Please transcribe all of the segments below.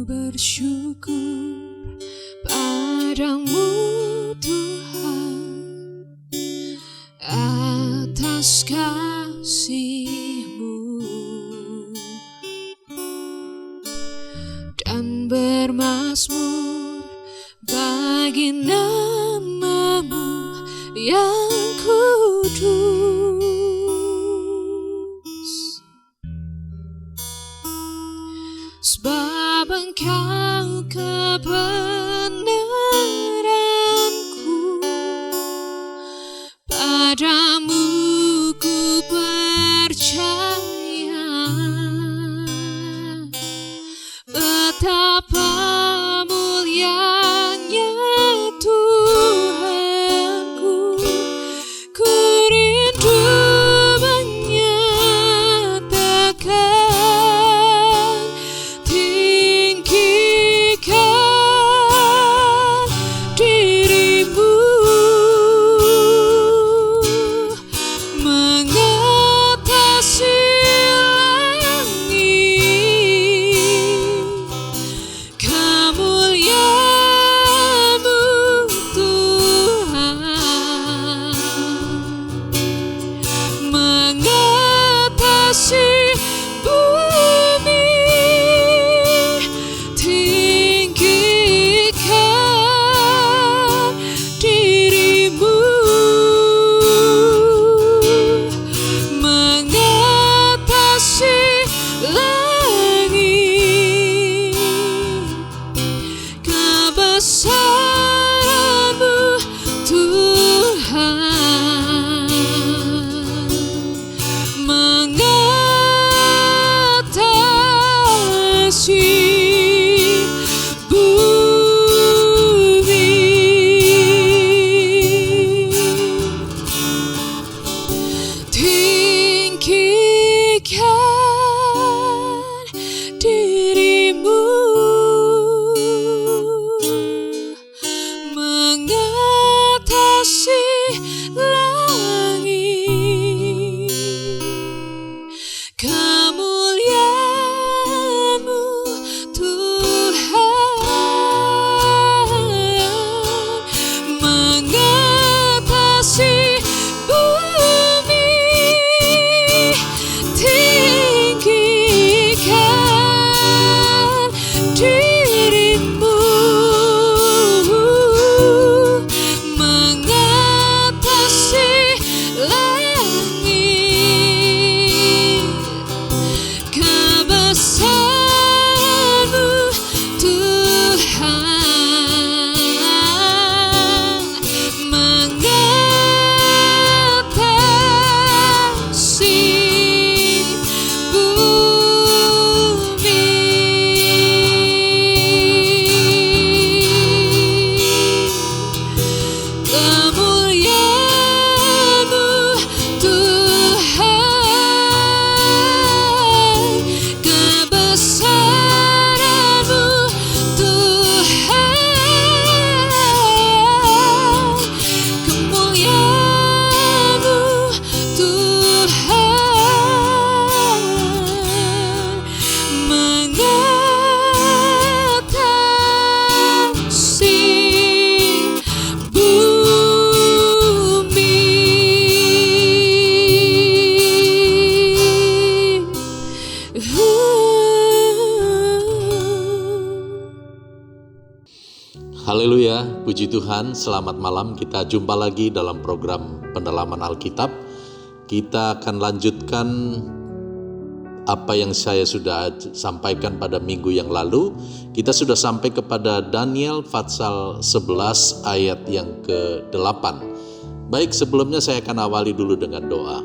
bersyukur padamu Tuhan atas kasih-Mu dan bermazmur bagi nama-Mu yang kudus. Sebab Engkau kebenaranku, padamu ku percaya. Betapa mulianya Tuhanku, ku rindu menyatakan, tinggikan diri-Mu, mengatasi langit, kemuliaan-Mu Tuhan, mengatasi bumi, tinggikan diri-Mu, mengatasi langit, kebesaran-Mu Tuhan, mengatasi bumi, tinggikan diri-Mu, mengatasi langit, kemuliaan-Mu Tuhan, mengatasi bumi, tinggikan diri-Mu, mengatasi langit, kebesaran-Mu Tuhan, mengatasi bumi, kemuliaan-Mu Tuhan, kebesaran-Mu Tuhan, kemuliaan-Mu Tuhan, mengatasi bumi. Haleluya, puji Tuhan, selamat malam. Kita jumpa lagi dalam program pendalaman Alkitab. Kita akan lanjutkan apa yang saya sudah sampaikan pada minggu yang lalu. Kita sudah sampai kepada Daniel pasal 11 ayat yang ke-8. Baik, sebelumnya saya akan awali dulu dengan doa.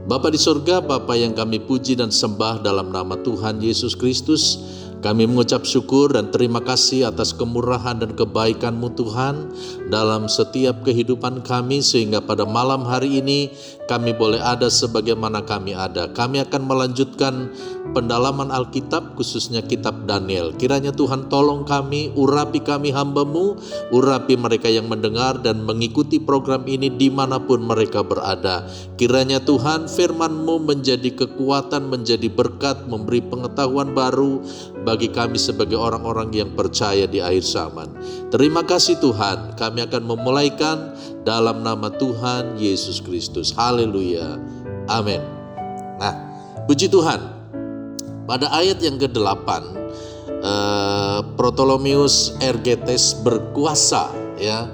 Bapa di surga, Bapa yang kami puji dan sembah dalam nama Tuhan Yesus Kristus, kami mengucap syukur dan terima kasih atas kemurahan dan kebaikan-Mu Tuhan dalam setiap kehidupan kami, sehingga pada malam hari ini kami boleh ada sebagaimana kami ada. Kami akan melanjutkan pendalaman Alkitab, khususnya kitab Daniel. Kiranya Tuhan tolong kami, urapi kami hamba-Mu, urapi mereka yang mendengar dan mengikuti program ini dimanapun mereka berada. Kiranya Tuhan firman-Mu menjadi kekuatan, menjadi berkat, memberi pengetahuan baru bagi kami sebagai orang-orang yang percaya di akhir zaman. Terima kasih Tuhan, kami akan memulaikan dalam nama Tuhan Yesus Kristus. Haleluya. Amin. Nah, puji Tuhan. Pada ayat yang ke-8, Ptolemaeus Ergetes berkuasa ya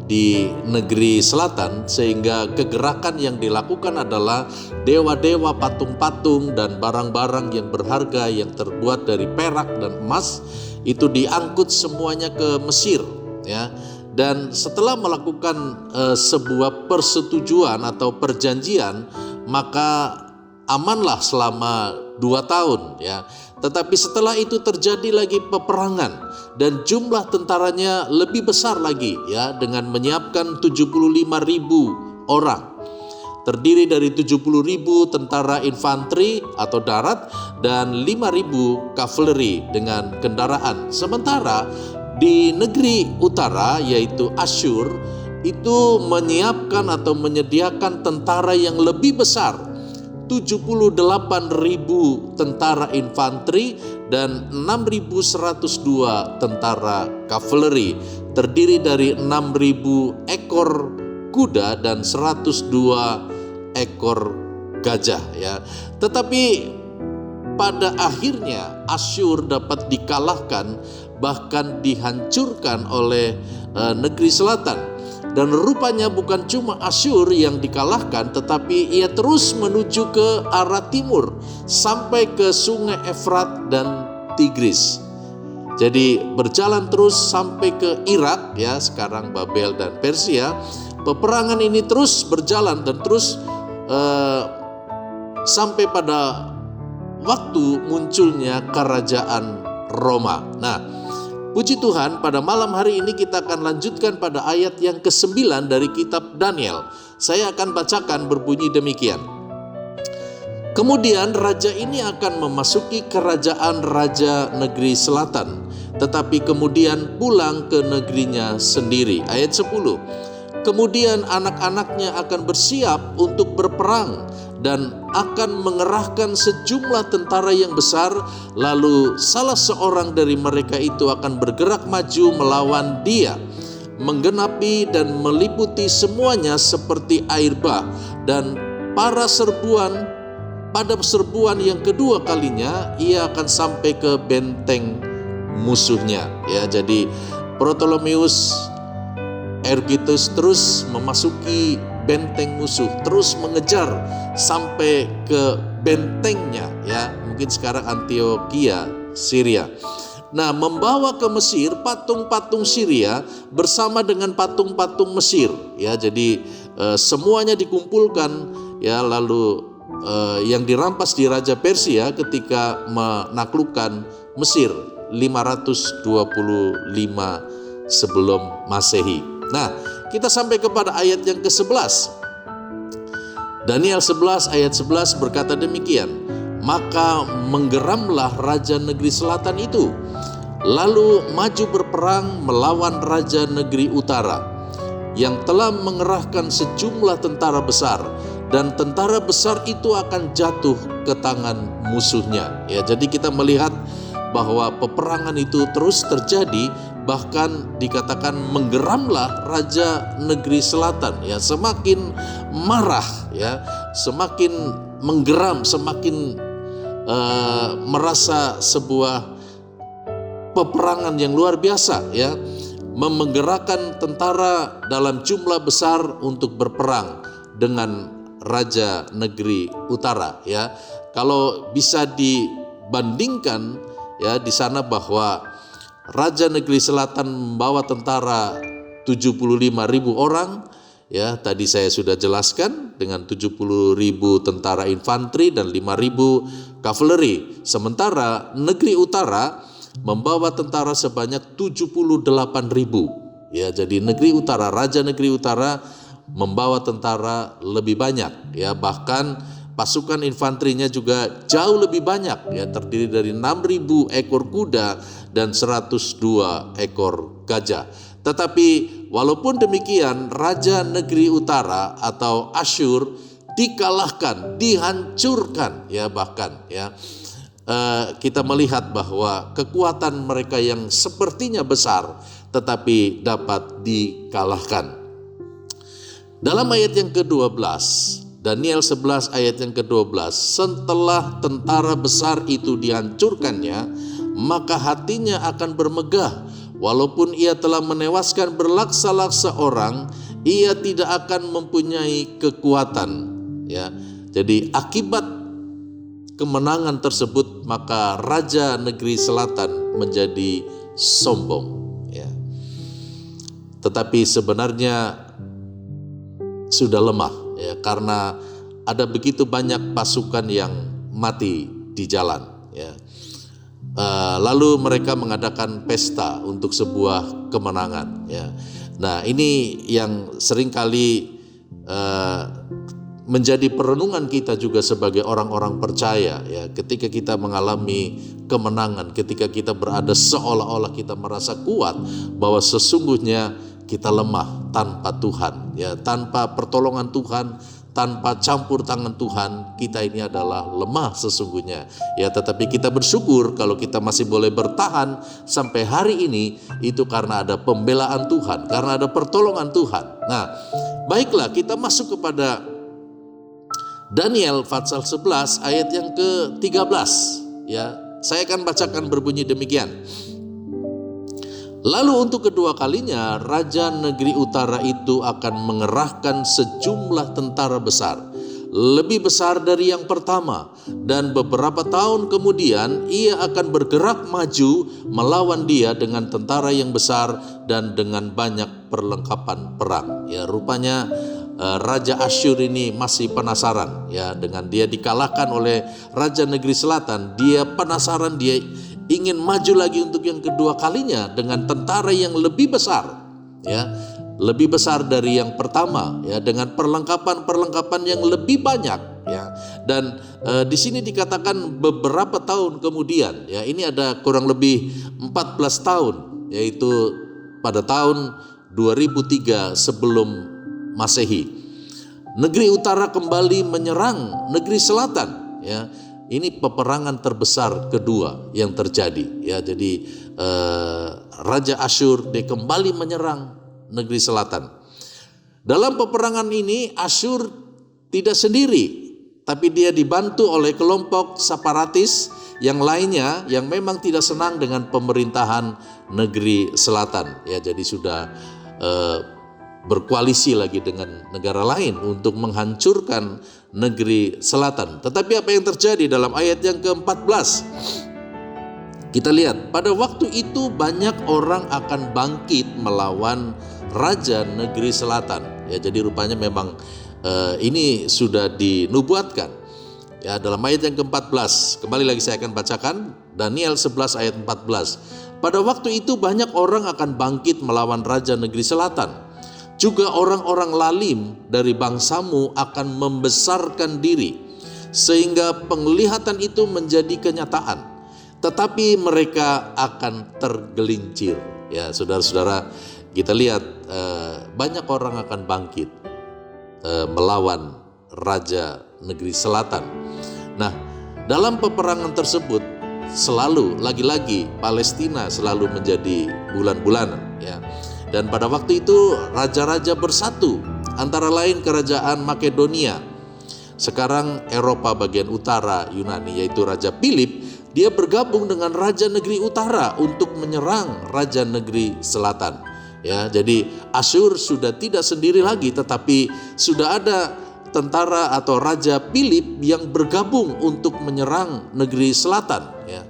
di negeri selatan, sehingga kegerakan yang dilakukan adalah dewa-dewa, patung-patung dan barang-barang yang berharga yang terbuat dari perak dan emas itu diangkut semuanya ke Mesir ya. Dan setelah melakukan sebuah persetujuan atau perjanjian, maka amanlah selama 2 tahun ya. Tetapi setelah itu terjadi lagi peperangan dan jumlah tentaranya lebih besar lagi ya, dengan menyiapkan 75.000 orang. Terdiri dari 70.000 tentara infanteri atau darat dan 5.000 kavaleri dengan kendaraan. Sementara di negeri utara yaitu Asyur itu menyiapkan atau menyediakan tentara yang lebih besar, 78.000 tentara infanteri dan 6.102 tentara kavaleri, terdiri dari 6.000 ekor kuda dan 102 ekor gajah ya. Tetapi pada akhirnya Asyur dapat dikalahkan, bahkan dihancurkan oleh negeri selatan. Dan rupanya bukan cuma Asyur yang dikalahkan, tetapi ia terus menuju ke arah timur sampai ke sungai Efrat dan Tigris. Jadi berjalan terus sampai ke Irak ya, sekarang Babel dan Persia. Peperangan ini terus berjalan dan terus sampai pada waktu munculnya kerajaan Roma. Nah, puji Tuhan, pada malam hari ini kita akan lanjutkan pada ayat yang ke-9 dari kitab Daniel. Saya akan bacakan, berbunyi demikian. Kemudian raja ini akan memasuki kerajaan raja negeri selatan, tetapi kemudian pulang ke negerinya sendiri. Ayat 10. Kemudian anak-anaknya akan bersiap untuk berperang dan akan mengerahkan sejumlah tentara yang besar. Lalu salah seorang dari mereka itu akan bergerak maju melawan dia, menggenapi dan meliputi semuanya seperti air bah. Dan pada serbuan yang kedua kalinya ia akan sampai ke benteng musuhnya ya. Jadi Ptolemaeus Ergetes terus memasuki benteng musuh, terus mengejar sampai ke bentengnya ya, mungkin sekarang Antioquia, Syria. Nah, membawa ke Mesir patung-patung Syria bersama dengan patung-patung Mesir ya. Jadi semuanya dikumpulkan ya. Lalu yang dirampas di Raja Persia ketika menaklukkan Mesir 525 sebelum Masehi. Nah, kita sampai kepada ayat yang ke-11. Daniel 11 ayat 11 berkata demikian. Maka menggeramlah raja negeri selatan itu, lalu maju berperang melawan raja negeri utara, yang telah mengerahkan sejumlah tentara besar, dan tentara besar itu akan jatuh ke tangan musuhnya. Ya, jadi kita melihat bahwa peperangan itu terus terjadi, bahkan dikatakan menggeramlah raja negeri selatan ya, semakin marah ya, semakin menggeram, semakin merasa sebuah peperangan yang luar biasa ya, menggerakkan tentara dalam jumlah besar untuk berperang dengan raja negeri utara ya. Kalau bisa dibandingkan ya di sana bahwa raja negeri selatan membawa tentara 75.000 orang ya, tadi saya sudah jelaskan, dengan 70.000 tentara infanteri dan 5.000 kavaleri. Sementara negeri utara membawa tentara sebanyak 78.000 ya. Jadi negeri utara, raja negeri utara membawa tentara lebih banyak ya, bahkan pasukan infanterinya juga jauh lebih banyak ya, terdiri dari 6.000 ekor kuda dan 102 ekor gajah. Tetapi walaupun demikian, raja negeri utara atau Asyur dikalahkan, dihancurkan ya, bahkan ya. kita melihat bahwa kekuatan mereka yang sepertinya besar tetapi dapat dikalahkan. Dalam ayat yang ke-12, Daniel 11 ayat yang ke-12, setelah tentara besar itu dihancurkannya, maka hatinya akan bermegah. Walaupun ia telah menewaskan berlaksa-laksa orang, ia tidak akan mempunyai kekuatan. Ya, jadi akibat kemenangan tersebut, maka Raja Negeri Selatan menjadi sombong. Ya. Tetapi sebenarnya sudah lemah, ya, karena ada begitu banyak pasukan yang mati di jalan. Ya. Lalu mereka mengadakan pesta untuk sebuah kemenangan. Ya. Nah, ini yang seringkali menjadi perenungan kita juga sebagai orang-orang percaya. Ya, ketika kita mengalami kemenangan, ketika kita berada seolah-olah kita merasa kuat, bahwa sesungguhnya kita lemah tanpa Tuhan, ya, tanpa pertolongan Tuhan, tanpa campur tangan Tuhan, kita ini adalah lemah sesungguhnya. Ya, tetapi kita bersyukur kalau kita masih boleh bertahan sampai hari ini, itu karena ada pembelaan Tuhan, karena ada pertolongan Tuhan. Nah, baiklah, kita masuk kepada Daniel pasal 11 ayat yang ke-13. Ya, saya akan bacakan berbunyi demikian. Lalu untuk kedua kalinya Raja Negeri Utara itu akan mengerahkan sejumlah tentara besar, lebih besar dari yang pertama, dan beberapa tahun kemudian ia akan bergerak maju melawan dia dengan tentara yang besar dan dengan banyak perlengkapan perang. Ya, rupanya Raja Asyur ini masih penasaran, ya, dengan dia dikalahkan oleh Raja Negeri Selatan. Dia penasaran, dia ingin maju lagi untuk yang kedua kalinya dengan tentara yang lebih besar, ya, lebih besar dari yang pertama, ya, dengan perlengkapan yang lebih banyak, ya. Dan di sini dikatakan beberapa tahun kemudian, ya, ini ada kurang lebih 14 tahun, yaitu pada tahun 2003 sebelum Masehi. Negeri Utara kembali menyerang Negeri Selatan, ya. Ini peperangan terbesar kedua yang terjadi, ya. Jadi Raja Asyur dia kembali menyerang Negeri Selatan. Dalam peperangan ini Asyur tidak sendiri, tapi dia dibantu oleh kelompok separatis yang lainnya yang memang tidak senang dengan pemerintahan Negeri Selatan. Ya, jadi sudah berkoalisi lagi dengan negara lain untuk menghancurkan Negeri Selatan. Tetapi apa yang terjadi dalam ayat yang ke-14? Kita lihat, pada waktu itu banyak orang akan bangkit melawan Raja Negeri Selatan. Ya, jadi rupanya memang ini sudah dinubuatkan. Ya, dalam ayat yang ke-14, kembali lagi saya akan bacakan Daniel 11 ayat 14. Pada waktu itu banyak orang akan bangkit melawan Raja Negeri Selatan. Juga orang-orang lalim dari bangsamu akan membesarkan diri, sehingga penglihatan itu menjadi kenyataan, tetapi mereka akan tergelincir. Ya, saudara-saudara, kita lihat banyak orang akan bangkit melawan Raja Negeri Selatan. Nah, dalam peperangan tersebut selalu, lagi-lagi Palestina selalu menjadi bulan-bulanan, ya. Dan pada waktu itu raja-raja bersatu, antara lain kerajaan Makedonia. Sekarang Eropa bagian utara Yunani, yaitu Raja Philip, dia bergabung dengan Raja Negeri Utara untuk menyerang Raja Negeri Selatan. Ya, jadi Asyur sudah tidak sendiri lagi, tetapi sudah ada tentara atau Raja Philip yang bergabung untuk menyerang Negeri Selatan. Ya.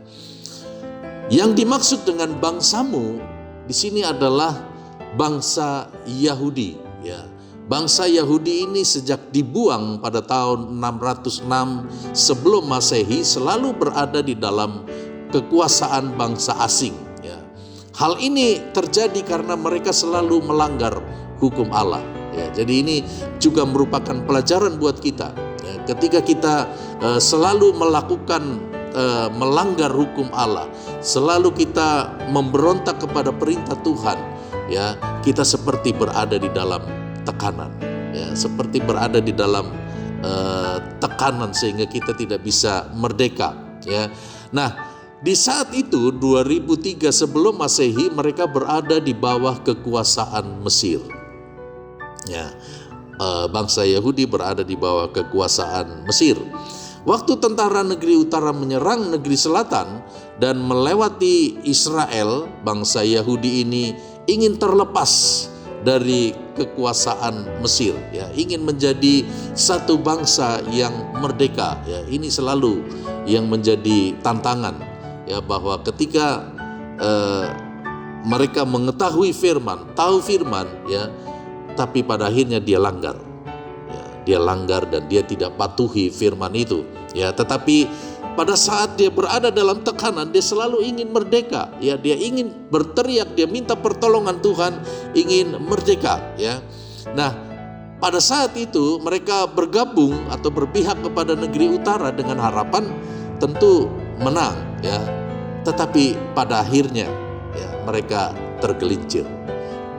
Yang dimaksud dengan bangsamu di sini adalah bangsa Yahudi, ya. Bangsa Yahudi ini sejak dibuang pada tahun 606 sebelum Masehi selalu berada di dalam kekuasaan bangsa asing, ya. Hal ini terjadi karena mereka selalu melanggar hukum Allah, ya. Jadi ini juga merupakan pelajaran buat kita, ya. Ketika kita selalu melakukan melanggar hukum Allah, selalu kita memberontak kepada perintah Tuhan, ya, kita seperti berada di dalam tekanan, ya, seperti berada di dalam tekanan sehingga kita tidak bisa merdeka, ya. Nah, di saat itu 2003 sebelum Masehi mereka berada di bawah kekuasaan Mesir. Ya, bangsa Yahudi berada di bawah kekuasaan Mesir. Waktu tentara negeri utara menyerang negeri selatan dan melewati Israel, bangsa Yahudi ini ingin terlepas dari kekuasaan Mesir, ya, ingin menjadi satu bangsa yang merdeka. Ya, ini selalu yang menjadi tantangan, ya, bahwa ketika mereka mengetahui firman, tahu firman, ya, tapi pada akhirnya dia langgar. Dia langgar dan dia tidak patuhi firman itu, ya. Tetapi pada saat dia berada dalam tekanan, dia selalu ingin merdeka, ya. Dia ingin berteriak, dia minta pertolongan Tuhan, ingin merdeka, ya. Nah, pada saat itu mereka bergabung atau berpihak kepada negeri utara dengan harapan tentu menang, ya. Tetapi pada akhirnya, ya, mereka tergelincir.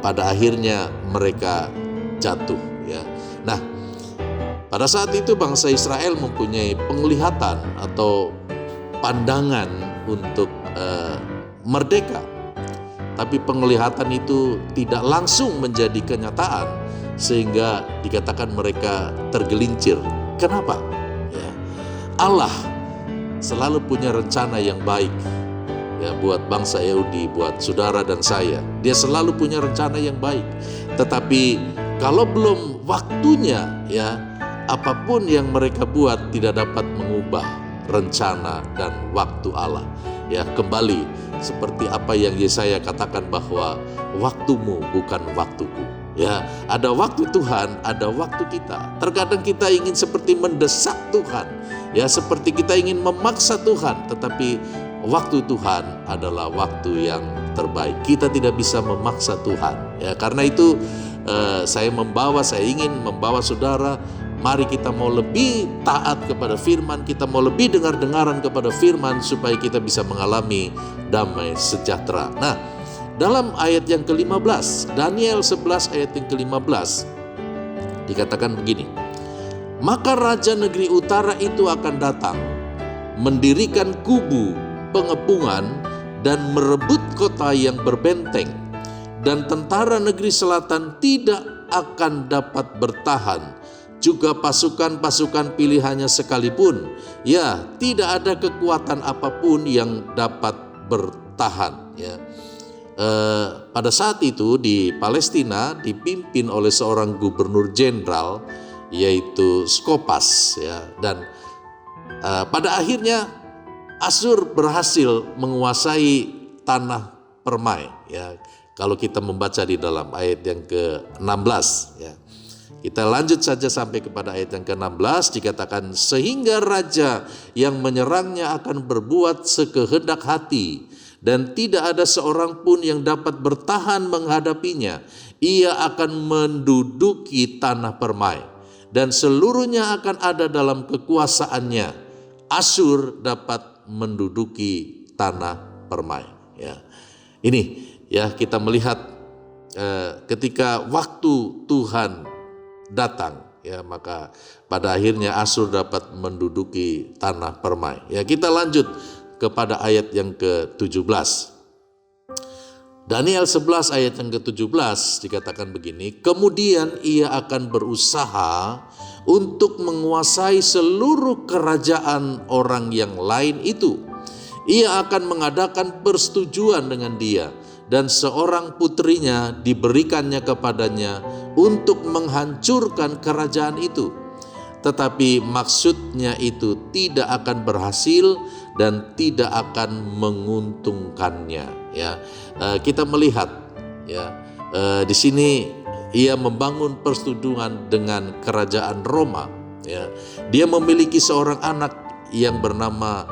Pada akhirnya mereka jatuh, ya. Nah, pada saat itu bangsa Israel mempunyai penglihatan atau pandangan untuk merdeka. Tapi penglihatan itu tidak langsung menjadi kenyataan sehingga dikatakan mereka tergelincir. Kenapa? Ya, Allah selalu punya rencana yang baik, ya, buat bangsa Yahudi, buat saudara dan saya. Dia selalu punya rencana yang baik. Tetapi kalau belum waktunya, ya, apapun yang mereka buat tidak dapat mengubah rencana dan waktu Allah. Ya, kembali seperti apa yang Yesaya katakan bahwa waktumu bukan waktuku. Ya, ada waktu Tuhan, ada waktu kita. Terkadang kita ingin seperti mendesak Tuhan, ya, seperti kita ingin memaksa Tuhan, tetapi waktu Tuhan adalah waktu yang terbaik. Kita tidak bisa memaksa Tuhan. Ya, karena itu saya ingin membawa saudara. Mari kita mau lebih taat kepada firman, kita mau lebih dengar-dengaran kepada firman supaya kita bisa mengalami damai sejahtera. Nah, dalam ayat yang ke-15, Daniel 11 ayat yang ke-15 dikatakan begini. Maka raja negeri utara itu akan datang, mendirikan kubu pengepungan dan merebut kota yang berbenteng, dan tentara negeri selatan tidak akan dapat bertahan. Juga pasukan-pasukan pilihannya sekalipun, ya, tidak ada kekuatan apapun yang dapat bertahan, ya. Pada saat itu di Palestina dipimpin oleh seorang gubernur jenderal yaitu Skopas, ya, dan pada akhirnya Asyur berhasil menguasai tanah Permai, ya. Kalau kita membaca di dalam ayat yang ke-16, ya. Kita lanjut saja sampai kepada ayat yang ke-16, dikatakan sehingga raja yang menyerangnya akan berbuat sekehendak hati dan tidak ada seorang pun yang dapat bertahan menghadapinya. Ia akan menduduki tanah Permai dan seluruhnya akan ada dalam kekuasaannya. Asyur dapat menduduki tanah Permai, ya. Ini, ya, kita melihat ketika waktu Tuhan datang, ya, maka pada akhirnya Asyur dapat menduduki tanah Permai. Ya, kita lanjut kepada ayat yang ke-17. Daniel 11 ayat yang ke-17 dikatakan begini, kemudian ia akan berusaha untuk menguasai seluruh kerajaan orang yang lain itu. Ia akan mengadakan persetujuan dengan dia dan seorang putrinya diberikannya kepadanya untuk menghancurkan kerajaan itu. Tetapi maksudnya itu tidak akan berhasil dan tidak akan menguntungkannya, ya. Kita melihat, ya, di sini ia membangun persetujuan dengan kerajaan Roma, ya. Dia memiliki seorang anak yang bernama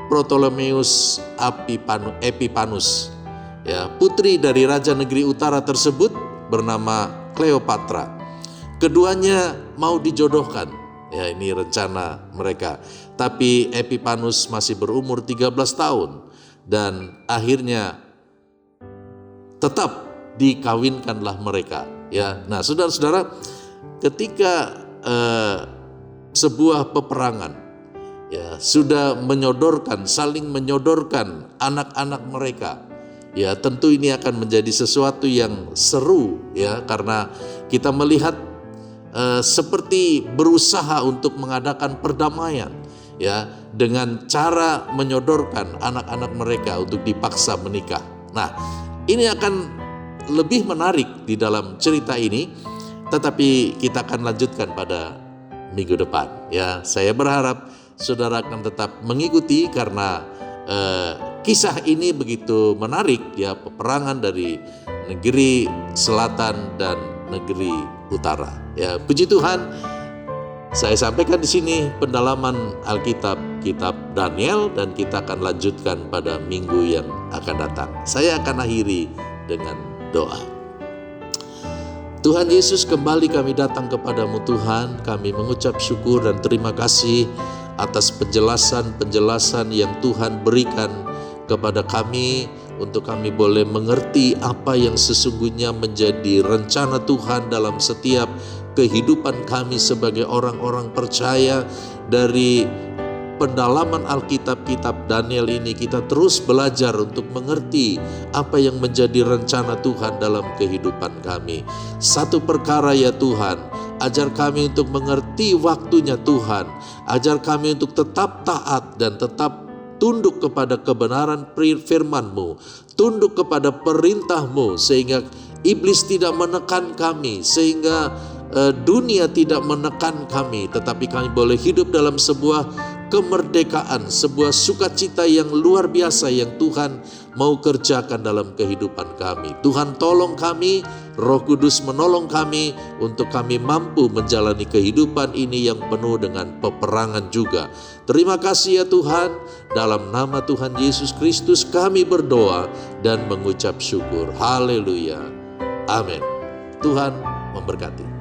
Ptolemeus Epipanus, ya, putri dari raja negeri utara tersebut bernama Kleopatra. Keduanya mau dijodohkan, ya, ini rencana mereka. Tapi Epipanus masih berumur 13 tahun dan akhirnya tetap dikawinkanlah mereka, ya. Nah, saudara-saudara, ketika sebuah peperangan, ya sudah menyodorkan, saling menyodorkan anak-anak mereka. Ya, tentu ini akan menjadi sesuatu yang seru ya, karena kita melihat seperti berusaha untuk mengadakan perdamaian ya dengan cara menyodorkan anak-anak mereka untuk dipaksa menikah. Nah, ini akan lebih menarik di dalam cerita ini, tetapi kita akan lanjutkan pada minggu depan ya. Saya berharap saudara akan tetap mengikuti karena kisah ini begitu menarik ya, peperangan dari negeri selatan dan negeri utara. Ya, puji Tuhan, saya sampaikan di sini pendalaman Alkitab, kitab Daniel, dan kita akan lanjutkan pada minggu yang akan datang. Saya akan akhiri dengan doa. Tuhan Yesus, kembali kami datang kepadamu Tuhan, kami mengucap syukur dan terima kasih atas penjelasan-penjelasan yang Tuhan berikan kepada kami, untuk kami boleh mengerti apa yang sesungguhnya menjadi rencana Tuhan dalam setiap kehidupan kami sebagai orang-orang percaya. Dari pendalaman Alkitab, kitab Daniel ini kita terus belajar untuk mengerti apa yang menjadi rencana Tuhan dalam kehidupan kami. Satu perkara ya Tuhan, ajar kami untuk mengerti waktunya Tuhan, ajar kami untuk tetap taat dan tetap tunduk kepada kebenaran firman-Mu, tunduk kepada perintah-Mu, sehingga iblis tidak menekan kami, sehingga dunia tidak menekan kami, tetapi kami boleh hidup dalam sebuah kemerdekaan, sebuah sukacita yang luar biasa yang Tuhan mau kerjakan dalam kehidupan kami. Tuhan tolong kami, Roh Kudus menolong kami untuk kami mampu menjalani kehidupan ini yang penuh dengan peperangan juga. Terima kasih ya Tuhan, dalam nama Tuhan Yesus Kristus kami berdoa dan mengucap syukur. Haleluya. Amin. Tuhan memberkati.